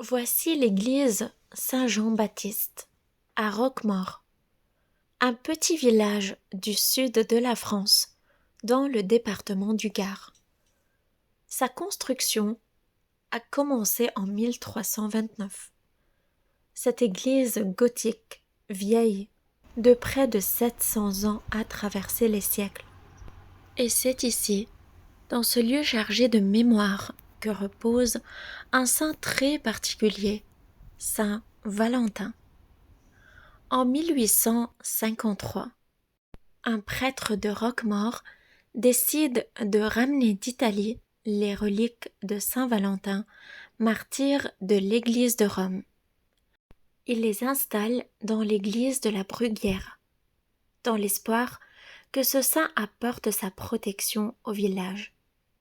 Voici l'église Saint-Jean-Baptiste, à Roquemaure, un petit village du sud de la France, dans le département du Gard. Sa construction a commencé en 1329. Cette église gothique, vieille, de près de 700 ans a traversé les siècles. Et c'est ici, dans ce lieu chargé de mémoire, que repose un saint très particulier, Saint Valentin. En 1853, un prêtre de Roquemaure décide de ramener d'Italie les reliques de Saint Valentin, martyr de l'Église de Rome. Il les installe dans l'église de la Bruguière, dans l'espoir que ce saint apporte sa protection au village,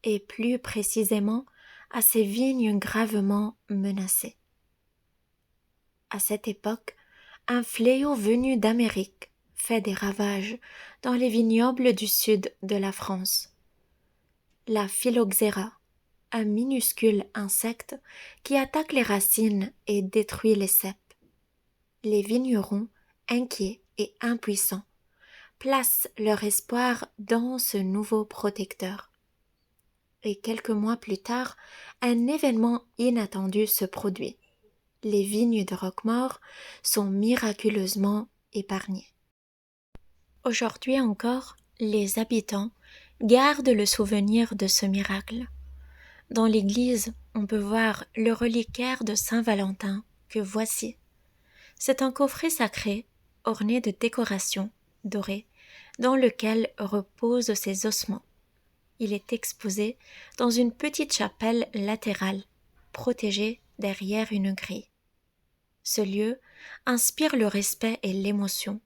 et plus précisément à ses vignes gravement menacées. À cette époque, un fléau venu d'Amérique fait des ravages dans les vignobles du sud de la France. La phylloxéra, un minuscule insecte qui attaque les racines et détruit les ceps. Les vignerons, inquiets et impuissants, placent leur espoir dans ce nouveau protecteur. Et quelques mois plus tard, un événement inattendu se produit. Les vignes de Roquemaure sont miraculeusement épargnées. Aujourd'hui encore, les habitants gardent le souvenir de ce miracle. Dans l'église, on peut voir le reliquaire de Saint Valentin que voici. C'est un coffret sacré orné de décorations dorées dans lequel reposent ses ossements. Il est exposé dans une petite chapelle latérale, protégée derrière une grille. Ce lieu inspire le respect et l'émotion.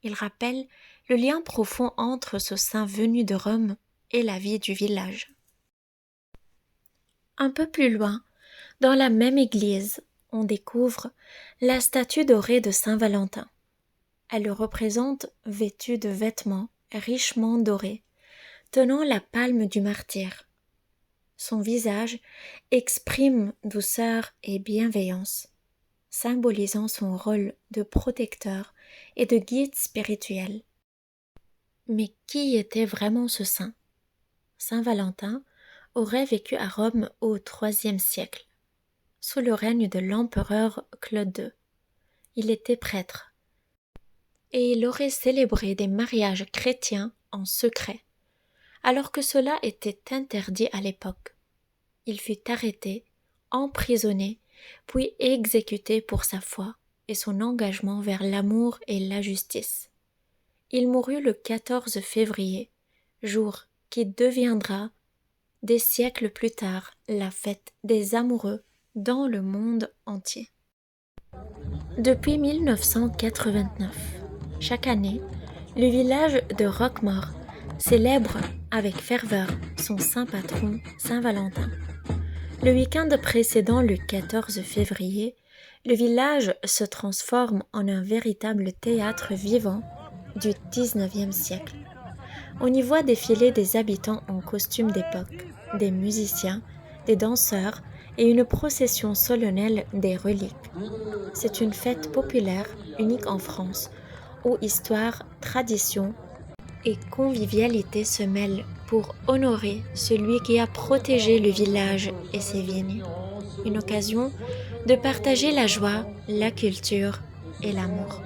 Il rappelle le lien profond entre ce saint venu de Rome et la vie du village. Un peu plus loin, dans la même église, on découvre la statue dorée de Saint Valentin. Elle le représente vêtu de vêtements richement dorés, tenant la palme du martyr. Son visage exprime douceur et bienveillance, symbolisant son rôle de protecteur et de guide spirituel. Mais qui était vraiment ce saint? Saint Valentin aurait vécu à Rome au IIIe siècle, sous le règne de l'empereur Claude II. Il était prêtre, et il aurait célébré des mariages chrétiens en secret, alors que cela était interdit à l'époque. Il fut arrêté, emprisonné, puis exécuté pour sa foi et son engagement vers l'amour et la justice. Il mourut le 14 février, jour qui deviendra, des siècles plus tard, la fête des amoureux dans le monde entier. Depuis 1989, chaque année, le village de Roquemaure célèbre avec ferveur son saint patron Saint Valentin. Le week-end précédant le 14 février, le village se transforme en un véritable théâtre vivant du XIXe siècle. On y voit défiler des habitants en costume d'époque, des musiciens, des danseurs et une procession solennelle des reliques. C'est une fête populaire unique en France, où histoire, tradition et convivialité se mêlent pour honorer celui qui a protégé le village et ses vignes. Une occasion de partager la joie, la culture et l'amour.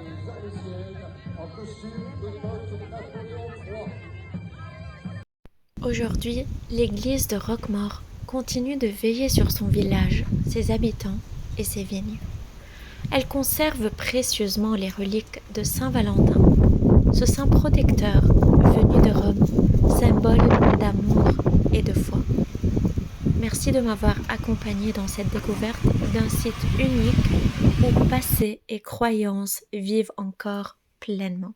Aujourd'hui, l'église de Roquemaure continue de veiller sur son village, ses habitants et ses vignes. Elle conserve précieusement les reliques de Saint Valentin, ce saint protecteur venu de Rome, symbole d'amour et de foi. Merci de m'avoir accompagné dans cette découverte d'un site unique où passé et croyances vivent encore pleinement.